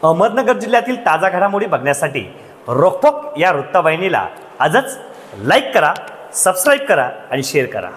अहमदनगर जिल्ह्यातील ताजा घडामोडी बघण्यासाठी रोखोक या वृत्तवाहिनीला आजच लाईक करा, सबस्क्राईब करा आणि शेअर करा।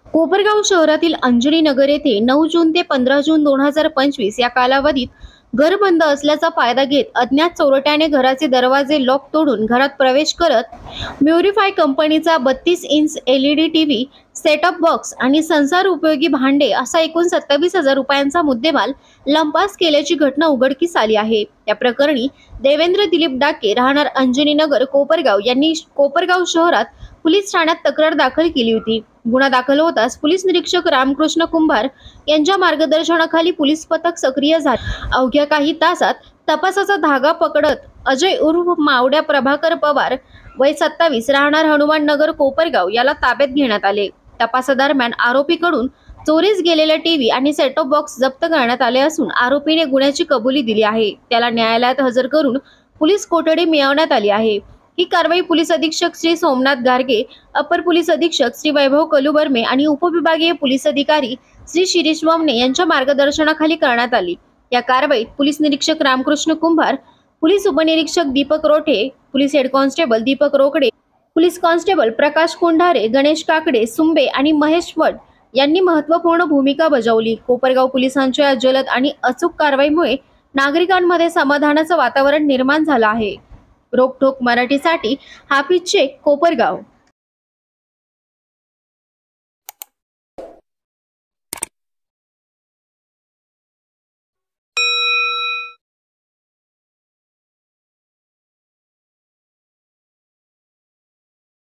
कोपरगाव शहरातील अंजनी नगर येथे 9 जून ते 15 जून 2025 या कालावधीत घर बंद असल्याचा फायदा घेत अज्ञात चोरट्याने घराचे दरवाजे लॉक तोडून घरात प्रवेश करत म्युरिफाय कंपनीचा 32 inch LED TV, setup box आणि संसार उपयोगी भांडे असा एकूण 27,000 रुपयांचा मुद्देमाल लंपास केल्याची घटना उघडकीस आली आहे। या प्रकरणी देवेंद्र दिलीप डाके राहणार अंजनी नगर कोपरगाव यांनी कोपरगाव शहरात पोलीस ठाण्यात तक्रार दाखल केली होती। गुन्हा दाखल होताच पोलीस निरीक्षक रामकृष्ण कुंभार यांच्या मार्गदर्शनाखाली पोलीस पथक सक्रिय झाले। अवघ्या काही तासात तपासाचा धागा पकडत अजय उर्फ मावड्या प्रभाकर पवार वय 27 राहणार हनुमान नगर कोपरगाव याला ताब्यात घेण्यात आले। तपासादरम्यान आरोपीकडून चोरीस गेलेला टीव्ही आणि सेटअप बॉक्स जप्त करण्यात आले असून आरोपीने गुन्ह्याची कबुली दिली आहे। त्याला न्यायालयात हजर करून पोलीस कोठडी मिळवण्यात आली आहे। ही कारवाई पोलीस अधीक्षक श्री सोमनाथ गारगे, अपर पोलीस अधीक्षक श्री वैभव कलुबर्मे आणि उपविभागीय पोलीस अधिकारी श्री शिरीष वामने यांच्या मार्गदर्शनाखाली करण्यात आली। या कारवाईत पोलीस निरीक्षक रामकृष्ण कुंभार, पोलीस उपनिरीक्षक Deepak Rothe, police head constable Deepak Rokade, police constable Prakash Kondhare, Ganesh Kakade, Sumbe आणि महेश वड यांनी महत्त्वपूर्ण भूमिका बजावली। कोपरगाव पोलिसांच्या जलद आणि अचूक कारवाईमुळे नागरिकांमध्ये समाधानाचं वातावरण निर्माण झालं आहे। रोकठोक मराठीसाठी हाफिज शेख, कोपरगाव।